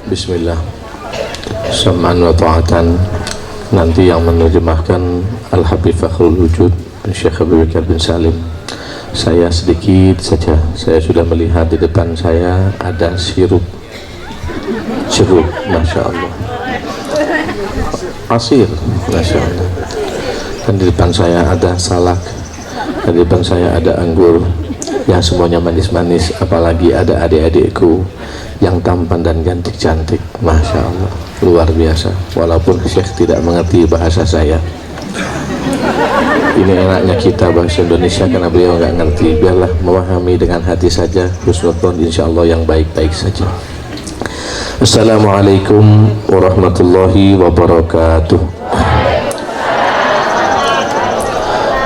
Bismillah, sam'an wa ta'atan. Nanti yang menerjemahkan Al-Habib Fakhrul Wujud Syekh Abu Bakar bin Salim. Saya sedikit saja, saya sudah melihat di depan saya ada sirup, Masya Allah, asir, Masya Allah. Dan di depan saya ada salak, dan di depan saya ada anggur, yang semuanya manis-manis. Apalagi ada adik-adikku yang tampan dan cantik-cantik, Masya Allah, luar biasa. Walaupun Syekh tidak mengerti bahasa saya, ini enaknya kita bahasa Indonesia karena beliau nggak ngerti. Biarlah memahami dengan hati saja, husnudon, insya Allah yang baik-baik saja. Assalamualaikum warahmatullahi wabarakatuh.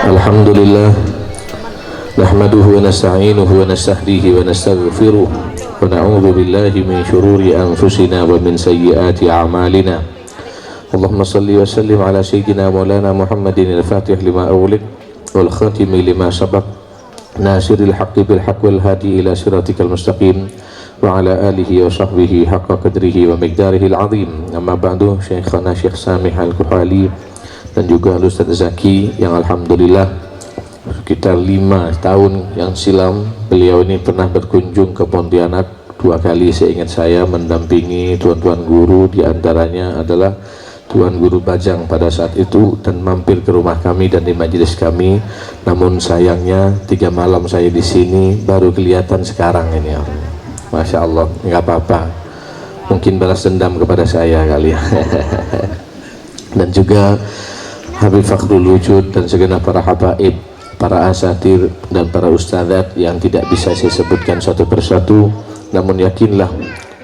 Alhamdulillah, nahmaduhu wa nasta'inuhu wa nastahdihi wa nastaghfiruh wa na'udzu billahi min syururi anfusina wa min sayyiati a'malina. Allahumma salli wa sallim ala sayyidina maulana Muhammadin al-fatih lima awlik wal khatimi lima sabaq nasiril haqqi bil haqq wal hadi ila siratikal mustaqim wa ala alihi wa sahbihi haqqa qadrihi wa miqdarihi al-azim. Amma ba'du, Syekhana Syekh Samih Al-Kuhali dan juga Ustaz Zaki yang alhamdulillah sekitar 5 tahun yang silam beliau ini pernah berkunjung ke Pontianak 2 kali seingat saya, mendampingi tuan-tuan guru, diantaranya adalah Tuan Guru Bajang pada saat itu, dan mampir ke rumah kami dan di majelis kami. Namun sayangnya 3 malam saya di sini baru kelihatan sekarang ini. Masya Allah, nggak apa-apa, mungkin balas dendam kepada saya kali ya. Dan juga Habib Fakhrul Wujud dan segenap para habaib, para asatir dan para ustadzat yang tidak bisa saya sebutkan satu persatu, namun yakinlah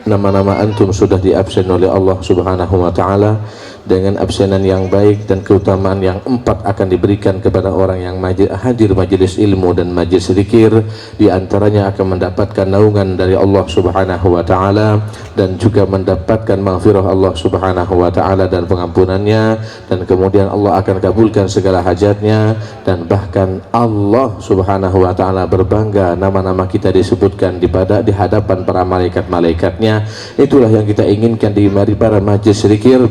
nama-nama antum sudah diabsen oleh Allah Subhanahu wa ta'ala dengan absenan yang baik, dan keutamaan yang 4 akan diberikan kepada orang yang hadir majelis ilmu dan majelis zikir. Di antaranya akan mendapatkan naungan dari Allah Subhanahu wa ta'ala, dan juga mendapatkan maghfirah Allah Subhanahu wa ta'ala dan pengampunannya, dan kemudian Allah akan kabulkan segala hajatnya, dan bahkan Allah Subhanahu wa ta'ala berbangga nama-nama kita disebutkan di hadapan para malaikat-malaikatnya. Itulah yang kita inginkan di mari para majelis zikir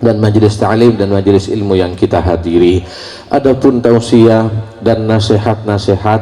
dan majelis ta'lim dan majelis ilmu yang kita hadiri. Adapun tausiah dan nasihat-nasihat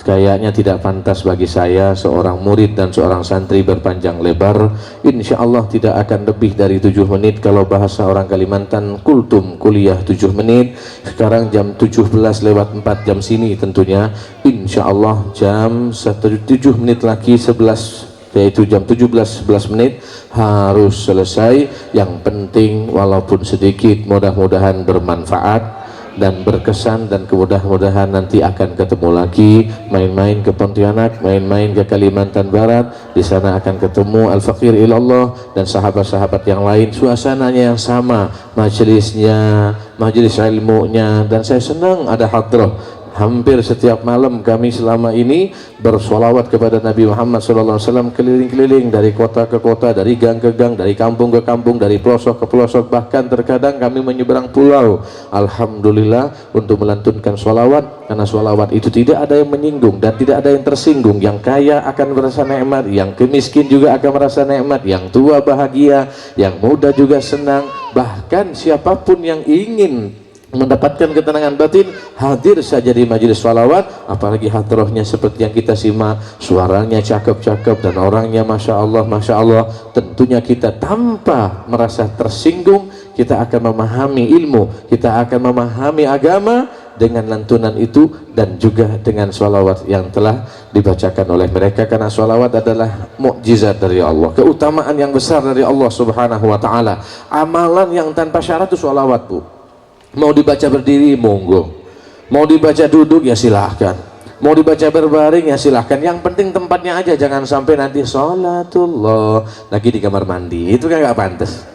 kayaknya tidak pantas bagi saya seorang murid dan seorang santri berpanjang lebar. Insya Allah tidak akan lebih dari 7 menit. Kalau bahasa orang Kalimantan, kultum, kuliah 7 menit. Sekarang jam 17:04 jam sini tentunya. Insya Allah jam 7 menit lagi 11, yaitu jam 17:11 harus selesai. Yang penting walaupun sedikit, mudah-mudahan bermanfaat dan berkesan, dan mudah-mudahan nanti akan ketemu lagi, main-main ke Pontianak, main-main ke Kalimantan Barat. Di sana akan ketemu Al-Faqir ilallah dan sahabat-sahabat yang lain, suasananya yang sama, majelisnya, majelis ilmunya, dan saya senang ada hadrah. Hampir setiap malam kami selama ini bersolawat kepada Nabi Muhammad SAW, keliling-keliling dari kota ke kota, dari gang ke gang, dari kampung ke kampung, dari pelosok ke pelosok, bahkan terkadang kami menyeberang pulau, alhamdulillah, untuk melantunkan solawat. Karena solawat itu tidak ada yang menyinggung dan tidak ada yang tersinggung. Yang kaya akan merasa nikmat, yang miskin juga akan merasa nikmat, yang tua bahagia, yang muda juga senang. Bahkan siapapun yang ingin mendapatkan ketenangan batin, hadir saja di majelis salawat. Apalagi hadrohnya seperti yang kita simak, suaranya cakep-cakep dan orangnya Masya Allah, Masya Allah. Tentunya kita tanpa merasa tersinggung, kita akan memahami ilmu, kita akan memahami agama dengan lantunan itu, dan juga dengan salawat yang telah dibacakan oleh mereka. Karena salawat adalah mukjizat dari Allah, keutamaan yang besar dari Allah Subhanahu wa ta'ala. Amalan yang tanpa syarat itu salawat, Bu. Mau dibaca berdiri, monggo. Mau dibaca duduk, ya silahkan. Mau dibaca berbaring, ya silahkan. Yang penting tempatnya aja, jangan sampai nanti sholatullah lagi di kamar mandi. Itu kan nggak pantas.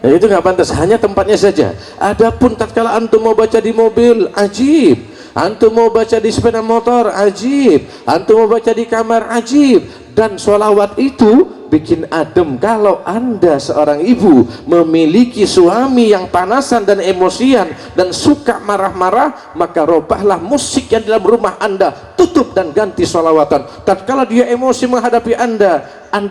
Ya, itu nggak pantas. Hanya tempatnya saja. Adapun tatkala antum mau baca di mobil, ajib. Antum mau baca di sepeda motor, ajib. Antum mau baca di kamar, ajib. Dan sholawat itu bikin adem. Kalau Anda seorang ibu memiliki suami yang panasan dan emosian dan suka marah-marah, maka robahlah musik yang di dalam rumah Anda, tutup dan ganti sholawatan. Tatkala dia emosi menghadapi Anda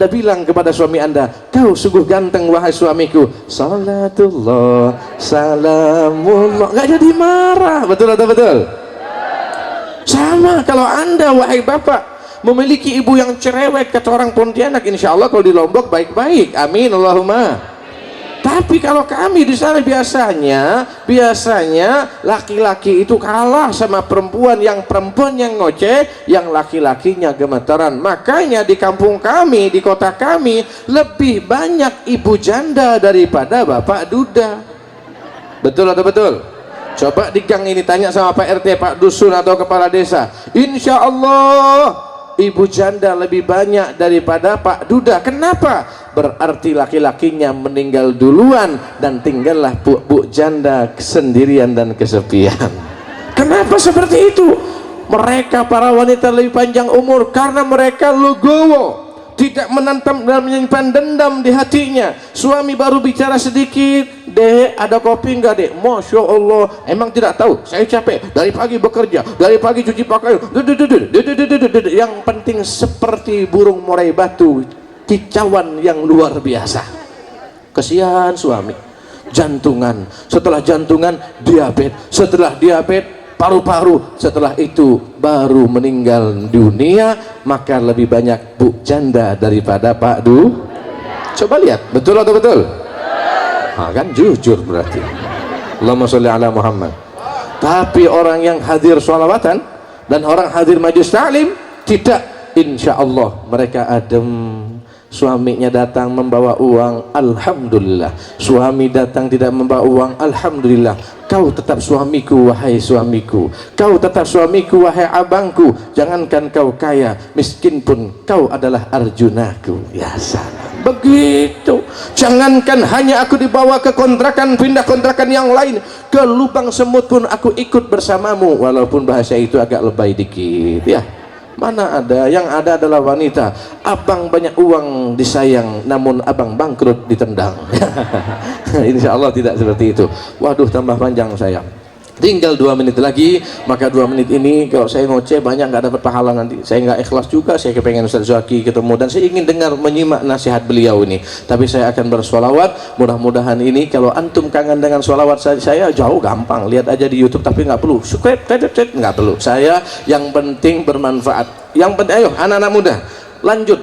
bilang kepada suami Anda, kau sungguh ganteng wahai suamiku, salatullah salamullah, nggak jadi marah. Betul atau betul? Sama kalau Anda wahai bapak memiliki ibu yang cerewet kata orang Pontianak, insya Allah kalau di Lombok baik-baik, amin Allahumma. Tapi kalau kami di sana biasanya laki-laki itu kalah sama perempuan yang ngoceh, yang laki-lakinya gemetaran. Makanya di kampung kami, di kota kami lebih banyak ibu janda daripada bapak duda. Betul atau betul? Coba di gang ini tanya sama Pak RT, Pak Dusun atau Kepala Desa, insya Allah ibu janda lebih banyak daripada Pak Duda. Kenapa? Berarti laki-lakinya meninggal duluan dan tinggallah bu janda sendirian dan kesepian. Kenapa seperti itu? Mereka para wanita lebih panjang umur karena mereka legowo, tidak menantam dan menyimpan dendam di hatinya. Suami baru bicara sedikit, dek ada kopi enggak dek? Masya Allah, emang tidak tahu saya capek dari pagi bekerja, dari pagi cuci pakaian, yang penting seperti burung murai batu, kicauan yang luar biasa. Kesian suami, jantungan, setelah jantungan diabetes, setelah diabetes paru-paru, setelah itu baru meninggal dunia. Maka lebih banyak bu janda daripada Pak Du. Coba lihat, betul atau betul? Kan jujur berarti. Allahumma sholli ala Muhammad. Tapi orang yang hadir sholawatan dan orang hadir majlis ta'lim tidak, insya Allah mereka adem. Suaminya datang membawa uang, alhamdulillah. Suami datang tidak membawa uang, alhamdulillah. Kau tetap suamiku wahai suamiku, kau tetap suamiku wahai abangku. Jangankan kau kaya, miskin pun kau adalah arjunaku. Ya salam, begitu. Jangankan hanya aku dibawa ke kontrakan, pindah kontrakan yang lain, ke lubang semut pun aku ikut bersamamu. Walaupun bahasa itu agak lebay dikit ya. Mana ada, yang ada adalah wanita. Abang banyak uang disayang, namun abang bangkrut ditendang. Insya Allah tidak seperti itu. Waduh, tambah panjang saya. Tinggal 2 menit lagi, maka 2 menit ini kalau saya ngoceh banyak nggak dapat pahala nanti. Saya nggak ikhlas juga, saya kepengen Ustaz Zaki ketemu dan saya ingin dengar menyimak nasihat beliau ini. Tapi saya akan bersolawat. Mudah-mudahan ini kalau antum kangen dengan solawat saya jauh gampang. Lihat aja di YouTube, tapi nggak perlu subscribe, nggak perlu. Saya yang penting bermanfaat. Yang penting, ayo anak-anak muda, lanjut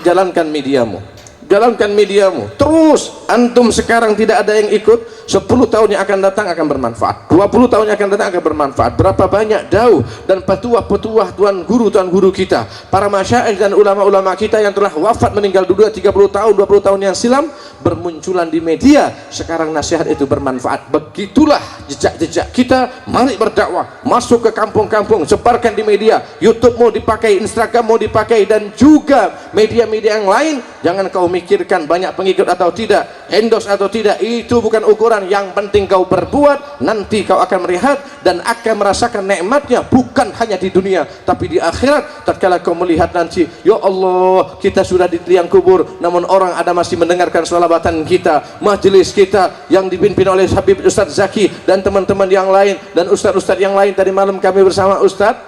jalankan mediamu. Jalankan mediamu terus. Antum sekarang tidak ada yang ikut, 10 tahun yang akan datang akan bermanfaat, 20 tahun yang akan datang akan bermanfaat. Berapa banyak dauh dan petuah-petuah tuan guru kita, para masyaikh dan ulama-ulama kita yang telah wafat meninggal dunia 30 tahun 20 tahun yang silam, bermunculan di media. Sekarang nasihat itu bermanfaat. Begitulah jejak-jejak kita. Mari berdakwah, masuk ke kampung-kampung, sebarkan di media. YouTube mau dipakai, Instagram mau dipakai, dan juga media-media yang lain. Jangan kau mikirkan banyak pengikut atau tidak, endorse atau tidak, itu bukan ukuran. Yang penting kau berbuat, nanti kau akan melihat dan akan merasakan nikmatnya, bukan hanya di dunia tapi di akhirat. Tatkala kau melihat nanti, ya Allah, kita sudah di liang kubur, namun orang ada masih mendengarkan sholawatan kita, majelis kita yang dipimpin oleh Habib Ustaz Zaki dan teman-teman yang lain dan ustaz-ustaz yang lain. Tadi malam kami bersama Ustaz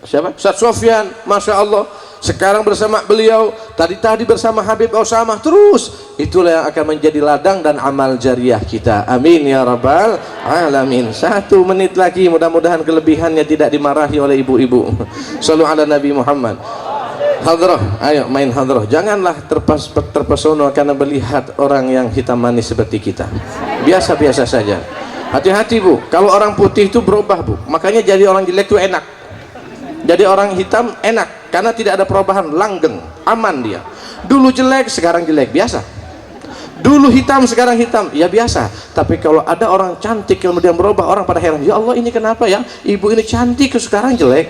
siapa? Ustaz Sofyan, Masya Allah. Sekarang bersama beliau, tadi bersama Habib Osama. Terus itulah yang akan menjadi ladang dan amal jariah kita. Amin ya rabbal alamin. 1 menit lagi, mudah-mudahan kelebihannya tidak dimarahi oleh ibu-ibu. Shallu ala Nabi Muhammad. Hadrah, ayo main hadrah. Janganlah terpesona karena melihat orang yang hitam manis seperti kita. Biasa-biasa saja. Hati-hati bu, kalau orang putih itu berubah bu. Makanya jadi orang jelek itu enak. Jadi orang hitam enak karena tidak ada perubahan, langgeng, aman dia. Dulu jelek, sekarang jelek, biasa. Dulu hitam, sekarang hitam, ya biasa. Tapi kalau ada orang cantik kemudian berubah, orang pada heran, ya Allah ini kenapa ya, ibu ini cantik sekarang jelek.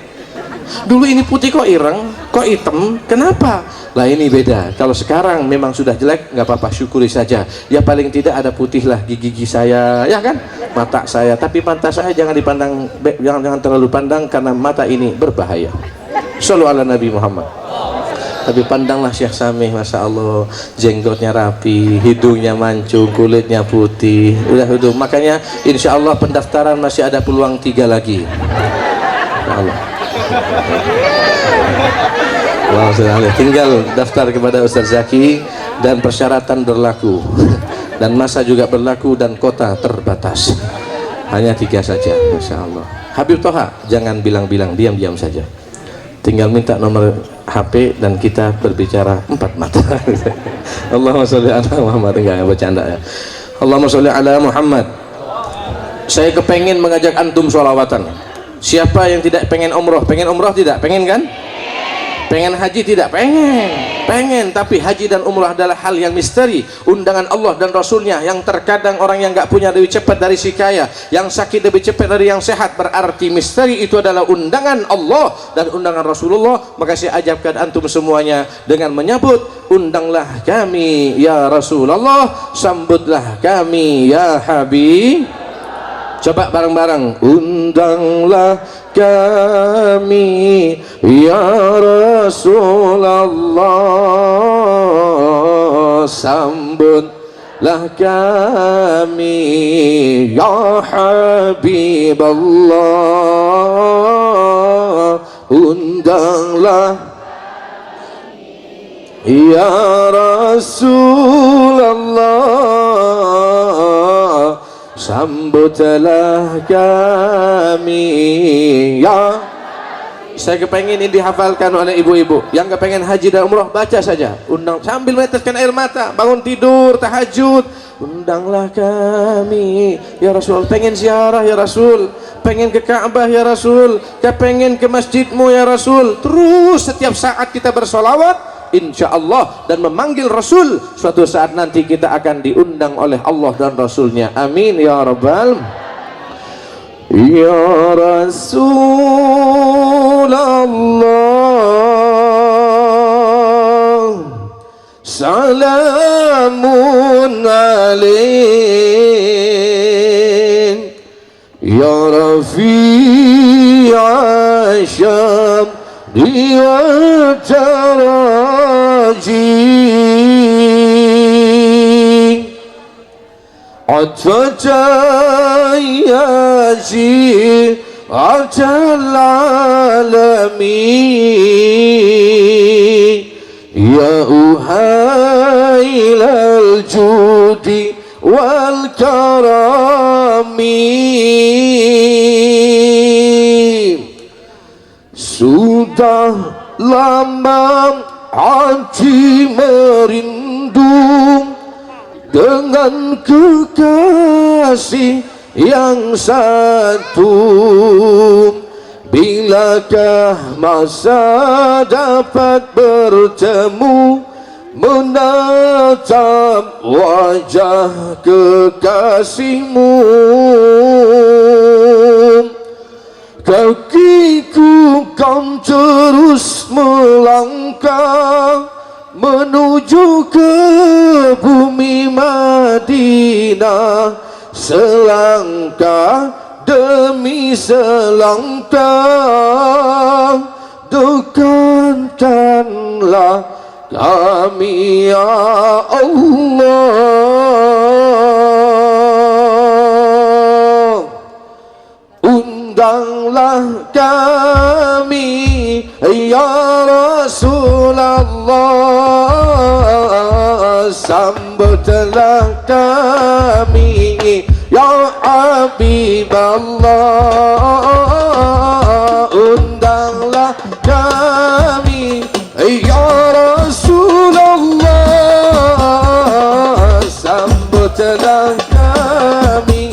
Dulu ini putih kok ireng, kok hitam, kenapa? Lah ini beda. Kalau sekarang memang sudah jelek, nggak apa-apa, syukuri saja. Ya paling tidak ada putih lah gigi saya, ya kan? Mata saya, tapi mata saya jangan dipandang, jangan terlalu pandang karena mata ini berbahaya. Shallu ala Nabi Muhammad. Tapi pandanglah Syekh Samih, masya Allah, jenggotnya rapi, hidungnya mancung, kulitnya putih, udah hidung. Makanya insya Allah pendaftaran masih ada peluang 3 lagi. Ya Allah. Tinggal daftar kepada Ustaz Zaki dan persyaratan berlaku dan masa juga berlaku dan kota terbatas. Hanya 3 saja, masya Allah. Habib Toha, jangan bilang-bilang, diam-diam saja. Tinggal minta nomor HP dan kita berbicara 4 mata. Allahumma sholli ala Muhammad. Enggak bercanda ya. Allahumma sholli ala Muhammad. Saya kepengen mengajak antum sholawatan. Siapa yang tidak pengen umroh? Pengen umroh tidak? Pengen kan? Pengen haji tidak? Pengen. Tapi haji dan umroh adalah hal yang misteri, undangan Allah dan Rasulnya, yang terkadang orang yang nggak punya lebih cepat dari si kaya, yang sakit lebih cepat dari yang sehat. Berarti misteri itu adalah undangan Allah dan undangan Rasulullah. Maka saya ajakkan antum semuanya dengan menyebut, undanglah kami ya Rasulullah, sambutlah kami ya Habib. Coba bareng-bareng, undanglah kami ya Rasulullah, sambutlah kami ya Habiballah, undanglah ya Rasulullah, sambutlah kami ya. Saya kepengen ini dihafalkan oleh ibu-ibu yang kepengen haji dan umroh, baca saja, undang sambil meneteskan air mata, bangun tidur, tahajud, undanglah kami ya Rasul. Pengen ziarah ya Rasul, pengen ke Ka'bah ya Rasul, kepengen ke masjidmu ya Rasul. Terus setiap saat kita bersolawat, insya Allah, dan memanggil Rasul. Suatu saat nanti kita akan diundang oleh Allah dan Rasulnya. Amin ya Rabbal. Ya Rasulullah, salamun alaik ya Rafi'a syamri wa taraji, atfata ya syir'atal alamin ya uhailal judi wal karami. Sudah lama hati merindu dengan kekasih yang satu. Bilakah masa dapat bertemu, menatap wajah kekasihmu? Kakiku kan terus melangkah menuju ke bumi Madinah, selangkah demi selangkah, dekatkanlah kami ya Allah. Undanglah kami ya Rasulullah, sambutlah kami ya Habiballah, undanglah kami ya Rasulullah, sambutlah kami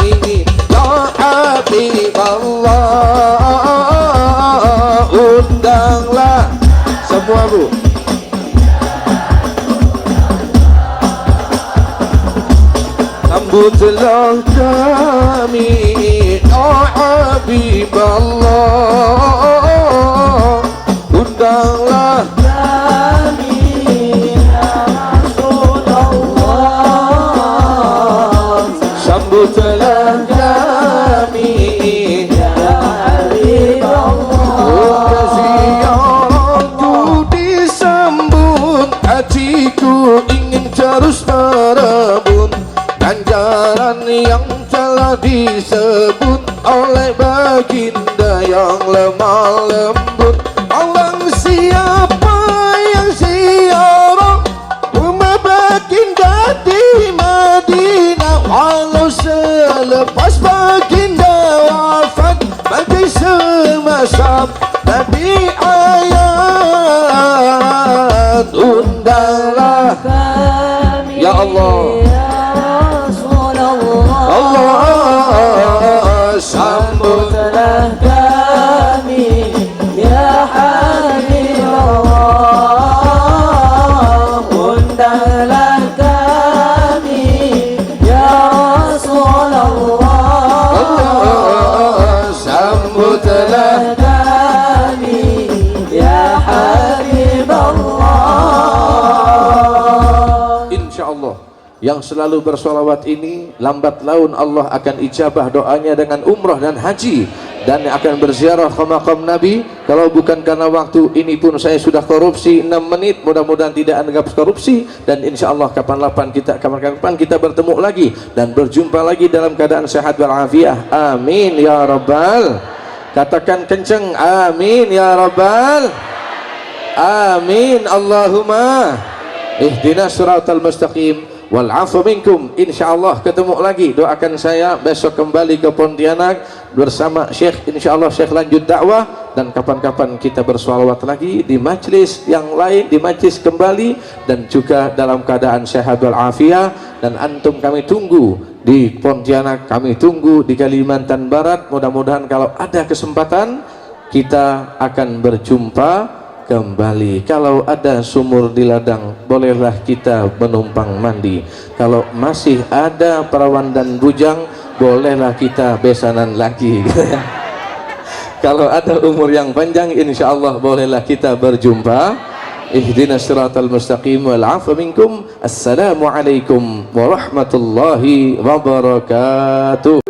ya Habiballah, undanglah semua Bu. Sambutlah kami ya Habiballah, undanglah kami ya Rasulullah, sambutlah kami ya Habibullah. ziarahku disambut, hatiku ingin terus merebut ganjaran yang telah disebut oleh baginda yang lemah lembut. Orang siapa yang ziarah rumah baginda di Madinah, walau selepas baginda wafat, bagi semasa Nabi ayat undanglah Kami ya Allah, ya Rasulullah, Allah sambut sambutlah kami ya Habibullah, undanglah kami ya Rasulullah, Allah sambutlah kami ya Habibullah. insyaallah. Yang selalu bersolawat ini lambat laun Allah akan ijabah doanya dengan umrah dan haji, dan akan berziarah ke makam Nabi. Kalau bukan karena waktu ini pun saya sudah korupsi 6 menit, mudah-mudahan tidak anggap korupsi. Dan insyaallah kapan kita bertemu lagi dan berjumpa lagi dalam keadaan sehat walafiat. Amin ya rabbal, katakan kenceng amin ya rabbal, amin Allahumma ihdinas siratal mustaqim wal afu minkum. Insyaallah ketemu lagi, doakan saya besok kembali ke Pontianak bersama Syekh, insyaallah Syekh lanjut dakwah, dan kapan-kapan kita bersolawat lagi di majlis yang lain, di majlis kembali, dan juga dalam keadaan sehat walafiat. Dan antum kami tunggu di Pontianak, kami tunggu di Kalimantan Barat. Mudah-mudahan kalau ada kesempatan kita akan berjumpa kembali. Kalau ada sumur di ladang, bolehlah kita menumpang mandi. Kalau masih ada perawan dan bujang, bolehlah kita besanan lagi. Kalau ada umur yang panjang, insyaallah bolehlah kita berjumpa. Ihdinas siratal mustaqim wal 'afwa minkum. Assalamualaikum warahmatullahi wabarakatuh.